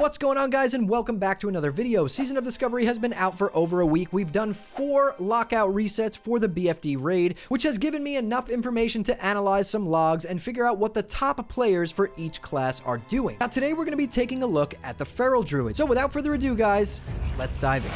What's going on, guys, and welcome back to another video. Season of Discovery has been out for over a week. We've done 4 lockout resets for the BFD raid, which has given me enough information to analyze some logs and figure out what the top players for each class are doing. Now, today we're going to be taking a look at the Feral Druid. So without further ado, guys, let's dive in.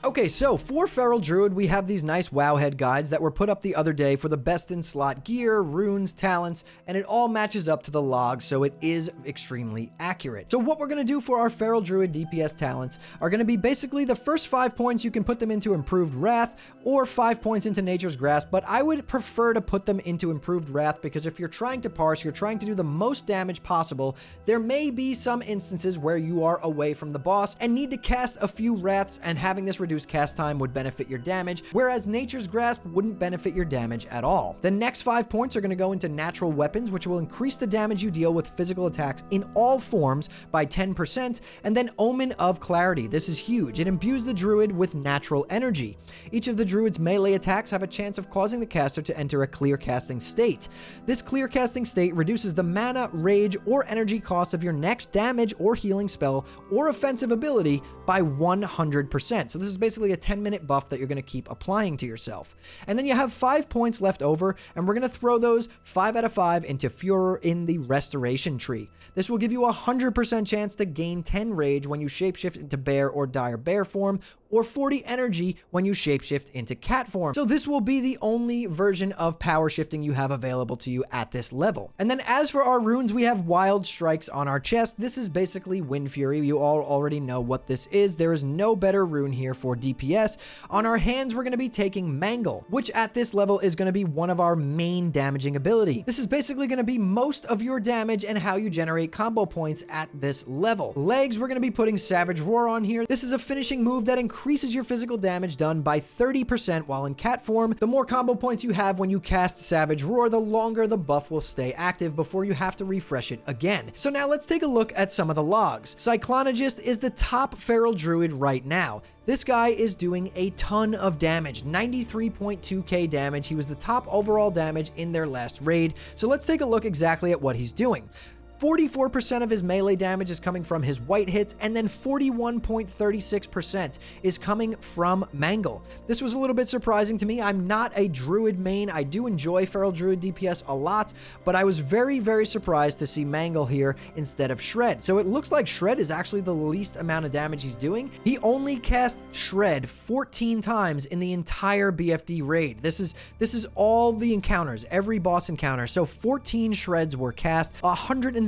Okay, so for Feral Druid, we have these nice Wowhead guides that were put up the other day for the best in slot gear, runes, talents, and it all matches up to the log, so it is extremely accurate. So what we're going to do for our Feral Druid DPS talents are going to be basically the first 5 points. You can put them into Improved Wrath or 5 points into Nature's Grasp, but I would prefer to put them into Improved Wrath because if you're trying to parse, you're trying to do the most damage possible, there may be some instances where you are away from the boss and need to cast a few Wraths, and having this reduced cast time would benefit your damage, whereas Nature's Grasp wouldn't benefit your damage at all. The next 5 points are going to go into Natural Weapons, which will increase the damage you deal with physical attacks in all forms by 10%, and then Omen of Clarity. This is huge. It imbues the Druid with natural energy. Each of the Druid's melee attacks have a chance of causing the caster to enter a clear casting state. This clear casting state reduces the mana, rage, or energy cost of your next damage or healing spell or offensive ability by 100%. So this is basically a 10-minute buff that you're going to keep applying to yourself. And then you have 5 points left over, and we're going to throw those 5 out of 5 into Furor in the Restoration tree. This will give you a 100% chance to gain 10 rage when you shapeshift into bear or dire bear form, or 40 energy when you shapeshift into cat form. So this will be the only version of power shifting you have available to you at this level. And then as for our runes, we have Wild Strikes on our chest. This is basically Wind Fury. You all already know what this is. There is no better rune here for DPS. On our hands, we're going to be taking Mangle, which at this level is going to be one of our main damaging ability. This is basically going to be most of your damage and how you generate combo points at this level. Legs, we're going to be putting Savage Roar on here. This is a finishing move that increases your physical damage done by 30% while in cat form. The more combo points you have when you cast Savage Roar, the longer the buff will stay active before you have to refresh it again. So now let's take a look at some of the logs. Cyclonegist is the top Feral Druid right now. This guy is doing a ton of damage, 93.2k damage. He was the top overall damage in their last raid. So let's take a look exactly at what he's doing. 44% of his melee damage is coming from his white hits, and then 41.36% is coming from Mangle. This was a little bit surprising to me. I'm not a Druid main. I do enjoy Feral Druid DPS a lot, but I was very, very surprised to see Mangle here instead of Shred. So it looks like Shred is actually the least amount of damage he's doing. He only cast Shred 14 times in the entire BFD raid. This is all the encounters, every boss encounter. So 14 Shreds were cast, 133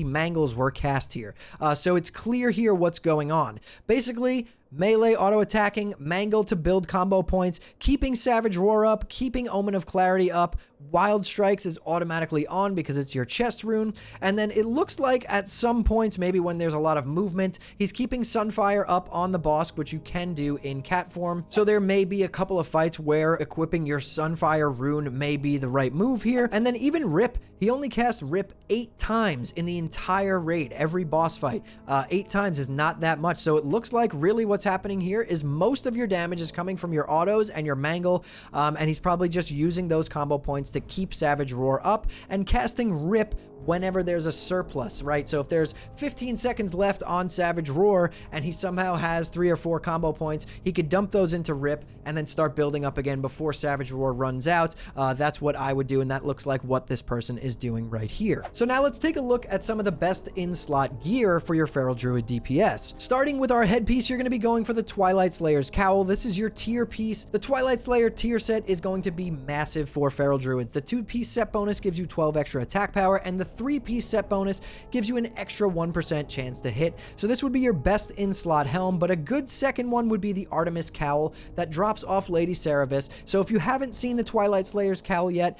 Mangles were cast here. So it's clear here what's going on. Basically, melee auto-attacking, Mangle to build combo points, keeping Savage Roar up, keeping Omen of Clarity up, Wild Strikes is automatically on because it's your chest rune, and then it looks like at some points, maybe when there's a lot of movement, he's keeping Sunfire up on the boss, which you can do in cat form. So there may be a couple of fights where equipping your Sunfire rune may be the right move here. And then even Rip, he only cast Rip 8 times in the entire raid, every boss fight. 8 times is not that much, so it looks like really what's happening here is most of your damage is coming from your autos and your Mangle, and he's probably just using those combo points to keep Savage Roar up and casting Rip whenever there's a surplus, right? So if there's 15 seconds left on Savage Roar and he somehow has 3 or 4 combo points, he could dump those into Rip and then start building up again before Savage Roar runs out. That's what I would do, and that looks like what this person is doing right here. So now let's take a look at some of the best in-slot gear for your Feral Druid DPS. Starting with our headpiece, you're going to be going for the Twilight Slayer's Cowl. This is your tier piece. The Twilight Slayer tier set is going to be massive for Feral Druids. The 2-piece set bonus gives you 12 extra attack power, and the 3-piece set bonus gives you an extra 1% chance to hit. So this would be your best in-slot helm, but a good second one would be the Artemis Cowl that drops off Lady Cerevis. So if you haven't seen the Twilight Slayer's Cowl yet,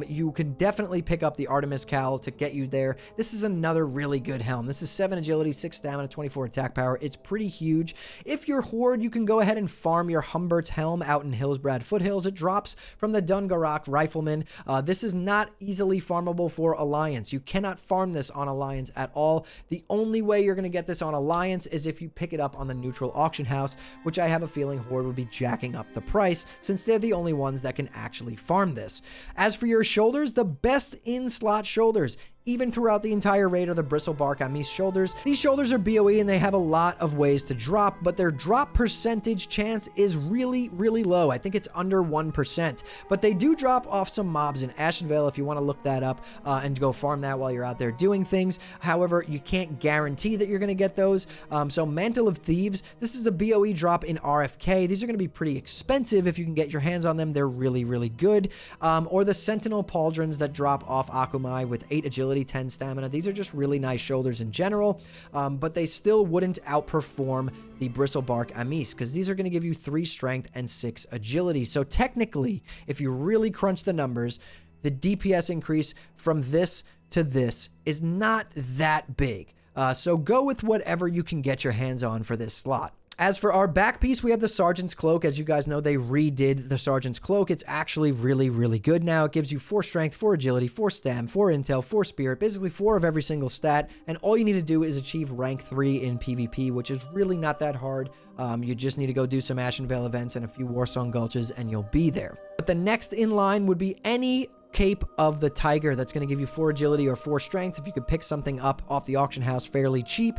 you can definitely pick up the Artemis Cowl to get you there. This is another really good helm. This is 7 agility, 6 stamina, 24 attack power. It's pretty huge. If you're Horde, you can go ahead and farm your Humbert's helm out in Hillsbrad Foothills. It drops from the Dungarak Rifleman. This is not easily farmable for Alliance. You You cannot farm this on Alliance at all. The only way you're going to get this on Alliance is if you pick it up on the neutral auction house, which I have a feeling Horde would be jacking up the price since they're the only ones that can actually farm this. As for your shoulders, the best in-slot shoulders, even throughout the entire raid, are the Bristlebark Amis shoulders. These shoulders are BOE and they have a lot of ways to drop, but their drop percentage chance is really, really low. I think it's under 1%, but they do drop off some mobs in Ashenvale if you want to look that up and go farm that while you're out there doing things. However, you can't guarantee that you're going to get those. So Mantle of Thieves, this is a BOE drop in RFK. These are going to be pretty expensive. If you can get your hands on them, they're really, really good. Or the Sentinel Pauldrons that drop off Akumai with 8 agility, 10 stamina. These are just really nice shoulders in general, but they still wouldn't outperform the Bristlebark Amis because these are going to give you 3 strength and 6 agility. So technically, if you really crunch the numbers, the DPS increase from this to this is not that big. So go with whatever you can get your hands on for this slot. As for our back piece, we have the Sergeant's Cloak. As you guys know, they redid the Sergeant's Cloak. It's actually really, really good now. It gives you 4 strength, 4 agility, 4 stam, 4 intel, 4 spirit, basically 4 of every single stat. And all you need to do is achieve rank 3 in PvP, which is really not that hard. You just need to go do some Ashenvale events and a few Warsong Gulches, and you'll be there. But the next in line would be any Cape of the Tiger. That's going to give you 4 agility or 4 strength. If you could pick something up off the auction house fairly cheap,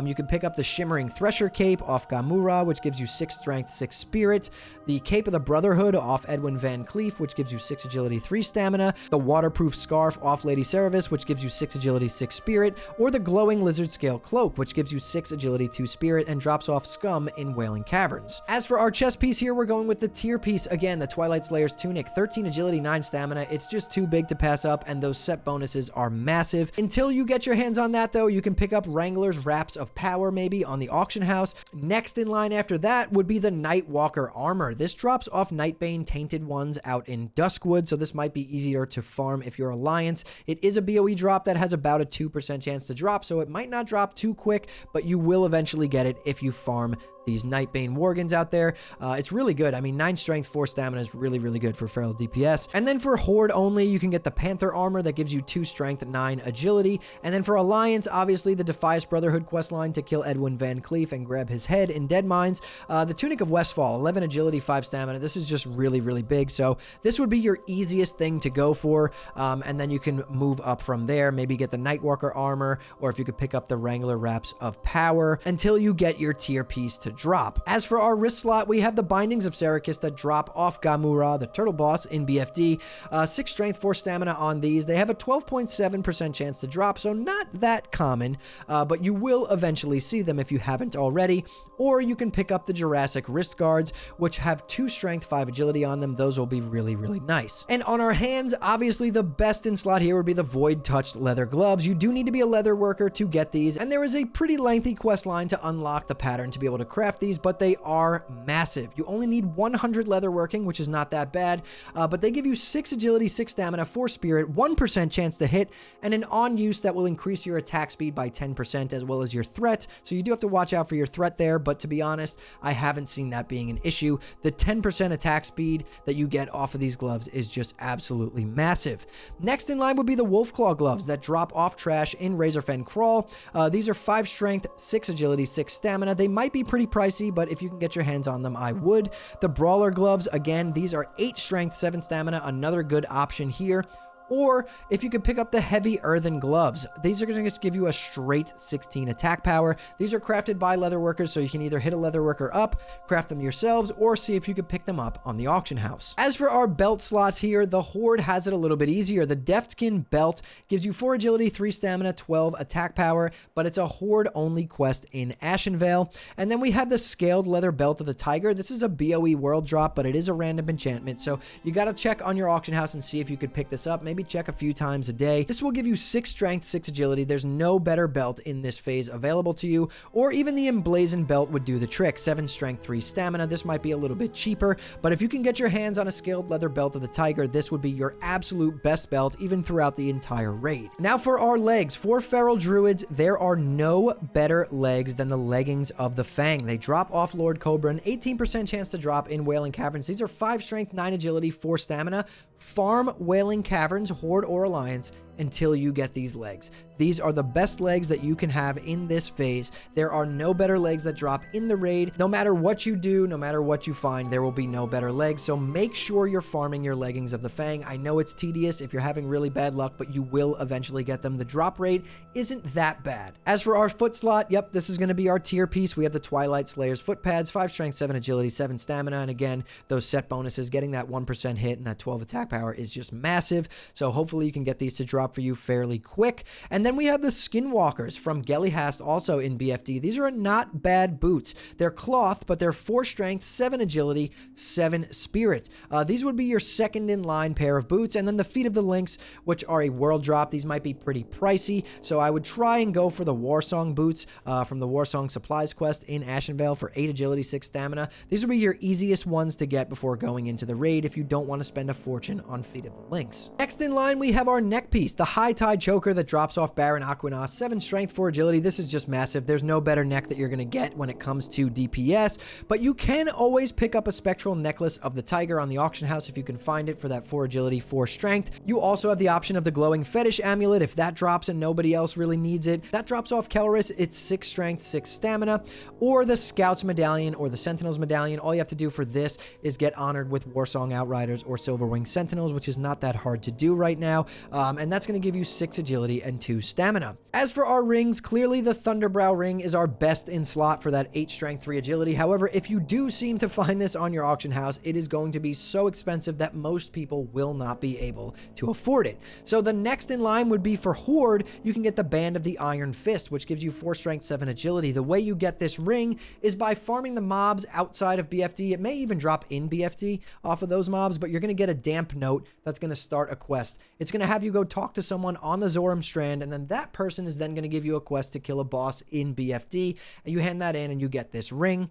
you could pick up the Shimmering Thresher Cape off Gamura, which gives you 6 strength, 6 spirit. The Cape of the Brotherhood off Edwin Van Cleef, which gives you 6 agility, 3 stamina. The Waterproof Scarf off Lady Cerevis, which gives you 6 agility, 6 spirit. Or the Glowing Lizard Scale Cloak, which gives you 6 agility, 2 spirit, and drops off Scum in Wailing Caverns. As for our chest piece here, we're going with the tier piece. Again, the Twilight Slayer's Tunic, 13 agility, 9 stamina. It's just too big to pass up, and those set bonuses are massive. Until you get your hands on that, though, you can pick up Wrangler's Wraps of Power maybe on the auction house. Next in line after that would be the Nightwalker Armor. This drops off Nightbane Tainted ones out in Duskwood, so this might be easier to farm if you're Alliance. It is a BOE drop that has about a 2% chance to drop, so it might not drop too quick, but you will eventually get it if you farm these Nightbane Worgans out there. It's really good. I mean, 9 strength, 4 stamina is really, really good for feral DPS. And then for Horde only, you can get the Panther Armor that gives you 2 strength, 9 agility. And then for Alliance, obviously the Defias Brotherhood questline to kill Edwin Van Cleef and grab his head in Dead Mines. The Tunic of Westfall, 11 agility, 5 stamina. This is just really, really big. So this would be your easiest thing to go for. And then you can move up from there. Maybe get the Nightwalker Armor, or if you could pick up the Wrangler Wraps of Power until you get your tier piece to drop. As for our wrist slot, we have the Bindings of Serikis that drop off Gamura, the turtle boss in BFD. 6 strength, 4 stamina on these. They have a 12.7% chance to drop, so not that common, but you will eventually see them if you haven't already. Or you can pick up the Jurassic Wrist Guards, which have 2 strength, 5 agility on them. Those will be really, really nice. And on our hands, obviously the best in slot here would be the Void Touched Leather Gloves. You do need to be a leather worker to get these, and there is a pretty lengthy quest line to unlock the pattern to be able to craft these, but they are massive. You only need 100 leather working, which is not that bad, but they give you 6 agility, 6 stamina, 4 spirit, 1% chance to hit, and an on use that will increase your attack speed by 10% as well as your threat. So you do have to watch out for your threat there, but to be honest, I haven't seen that being an issue. The 10% attack speed that you get off of these gloves is just absolutely massive. Next in line would be the Wolfclaw gloves that drop off trash in Razorfen Crawl. These are 5 strength, 6 agility, 6 stamina. They might be pretty pricey, but if you can get your hands on them, I would. The Brawler gloves, again, these are 8 strength, 7 stamina, another good option here. Or if you could pick up the Heavy Earthen Gloves, these are going to just give you a straight 16 attack power. These are crafted by leatherworkers, so you can either hit a leatherworker up, craft them yourselves, or see if you could pick them up on the auction house. As for our belt slots here, the Horde has it a little bit easier. The Deftkin Belt gives you 4 agility, 3 stamina, 12 attack power, but it's a Horde only quest in Ashenvale. And then we have the Scaled Leather Belt of the Tiger. This is a BOE world drop, but it is a random enchantment, so you got to check on your auction house and see if you could pick this up. Maybe check a few times a day. This will give you 6 strength, 6 agility. There's no better belt in this phase available to you, or even the Emblazoned Belt would do the trick. 7 strength, 3 stamina. This might be a little bit cheaper, but if you can get your hands on a Scaled Leather Belt of the Tiger, this would be your absolute best belt, even throughout the entire raid. Now for our legs. For Feral Druids, there are no better legs than the Leggings of the Fang. They drop off Lord Cobra, an 18% chance to drop in Wailing Caverns. These are 5 strength, 9 agility, 4 stamina. Farm Wailing Caverns, Horde or Alliance, until you get these legs. These are the best legs that you can have in this phase. There are no better legs that drop in the raid. No matter what you do, no matter what you find, there will be no better legs. So make sure you're farming your leggings of the Fang. I know it's tedious if you're having really bad luck, but you will eventually get them. The drop rate isn't that bad. As for our foot slot, yep, this is going to be our tier piece. We have the Twilight Slayer's foot pads, 5 strength, 7 agility, 7 stamina. And again, those set bonuses, getting that 1% hit and that 12 attack power is just massive. So hopefully you can get these to drop for you fairly quick. And then we have the Skinwalkers from Gellyhast, also in BFD. These are not bad boots. They're cloth, but they're 4 strength, 7 agility, 7 spirit. These would be your second in line pair of boots. And then the Feet of the Lynx, which are a world drop. These might be pretty pricey, so I would try and go for the Warsong boots from the Warsong Supplies quest in Ashenvale for 8 agility, 6 stamina. These would be your easiest ones to get before going into the raid if you don't want to spend a fortune on Feet of the Lynx. Next in line, we have our neck piece, the High Tide Choker that drops off Baron Aquanos, 7 strength, 4 agility. This is just massive. There's no better neck that you're going to get when it comes to DPS, but you can always pick up a Spectral Necklace of the Tiger on the auction house if you can find it for that 4 agility, 4 strength. You also have the option of the Glowing Fetish Amulet if that drops and nobody else really needs it. That drops off Kelris. It's 6 strength, 6 stamina, or the Scout's Medallion or the Sentinel's Medallion. All you have to do for this is get honored with Warsong Outriders or Silverwing Sentinels, which is not that hard to do right now, and that's going to give you 6 agility and 2 stamina. As for our rings, clearly the Thunderbrow ring is our best in slot for that 8 strength, 3 agility. However, if you do seem to find this on your auction house, it is going to be so expensive that most people will not be able to afford it. So the next in line would be for Horde. You can get the Band of the Iron Fist, which gives you 4 strength, 7 agility. The way you get this ring is by farming the mobs outside of BFD. It may even drop in BFD off of those mobs, but you're going to get a damp note that's going to start a quest. It's going to have you go talk to someone on the Zoram Strand, and then that person is then going to give you a quest to kill a boss in BFD, and you hand that in and you get this ring.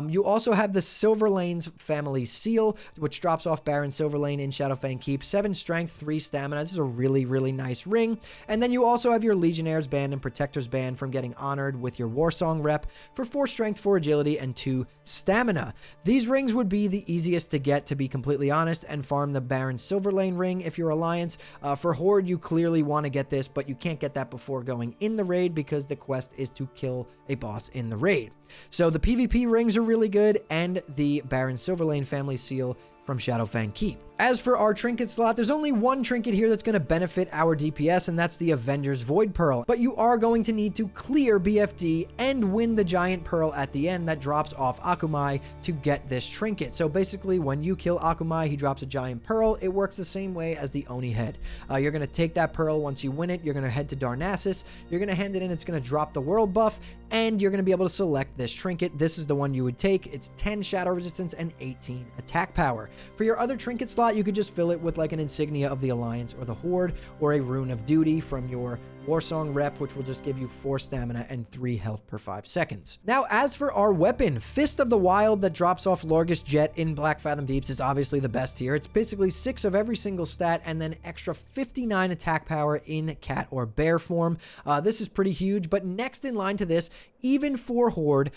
You also have the Silverlane's Family Seal, which drops off Baron Silverlane in Shadowfang Keep, 7 strength, 3 stamina. This is a really, really nice ring. And then you also have your Legionnaire's Band and Protector's Band from getting honored with your Warsong rep for 4 strength, 4 agility, and 2 stamina. These rings would be the easiest to get, to be completely honest, and farm the Baron Silverlane ring if you're Alliance. For Horde, you clearly want to get this, but you can't get that before going in the raid because the quest is to kill a boss in the raid. So the PvP rings are really good, and the Baron Silverlane Family Seal from Shadowfang Keep. As for our trinket slot, there's only one trinket here that's going to benefit our DPS, and that's the Avenger's Void Pearl. But you are going to need to clear BFD and win the giant pearl at the end that drops off Akumai to get this trinket. So basically, when you kill Akumai, he drops a giant pearl. It works the same way as the Oni head. You're going to take that pearl once you win it. You're going to head to Darnassus. You're going to hand it in. It's going to drop the world buff, and you're going to be able to select this trinket. This is the one you would take. It's 10 shadow resistance and 18 attack power. For your other trinket slot, you could just fill it with like an insignia of the Alliance or the Horde, or a rune of duty from your Warsong rep, which will just give you 4 stamina and 3 health per 5 seconds. Now, as for our weapon, Fist of the Wild that drops off Lorgus Jet in Black Fathom Deeps is obviously the best here. It's basically 6 of every single stat and then extra 59 attack power in cat or bear form. This is pretty huge, but next in line to this, even for Horde,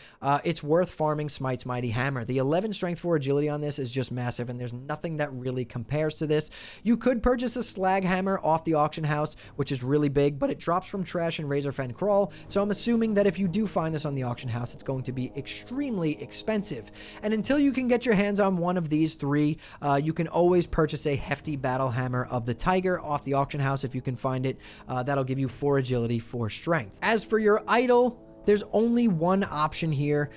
it's worth farming Smite's Mighty Hammer. The 11 strength 4 agility on this is just massive, and there's nothing that really compares to this. You could purchase a Slag Hammer off the auction house, which is really big, but it drops from Trash and Razorfen Crawl, so I'm assuming that if you do find this on the auction house, it's going to be extremely expensive. And until you can get your hands on one of these 3, you can always purchase a hefty Battle Hammer of the Tiger off the auction house if you can find it. That'll give you 4 agility, 4 strength. As for your idol, there's only one option here.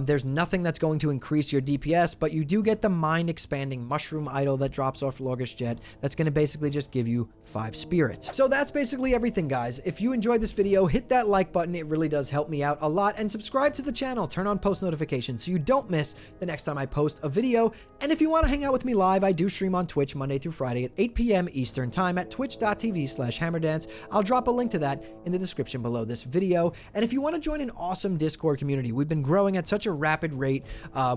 There's nothing that's going to increase your DPS, but you do get the mind-expanding mushroom idol that drops off Lorgus Jet. That's going to basically just give you 5 spirits. So that's basically everything, guys. If you enjoyed this video, hit that like button. It really does help me out a lot. And subscribe to the channel. Turn on post notifications so you don't miss the next time I post a video. And if you want to hang out with me live, I do stream on Twitch Monday through Friday at 8 p.m. Eastern Time at twitch.tv/hammerdance. I'll drop a link to that in the description below this video. And if you want to join an awesome Discord community, we've been growing at such a rapid rate.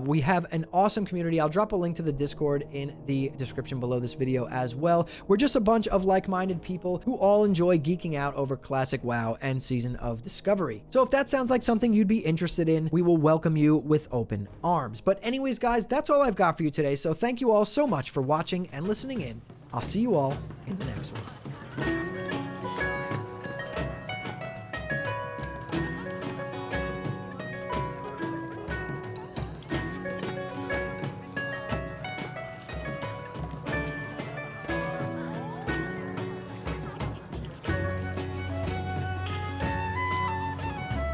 We have an awesome community. I'll drop a link to the Discord in the description below this video as well. We're just a bunch of like-minded people who all enjoy geeking out over classic WoW and Season of Discovery. So if that sounds like something you'd be interested in, we will welcome you with open arms. But anyways, guys, that's all I've got for you today. So thank you all so much for watching and listening in. I'll see you all in the next one.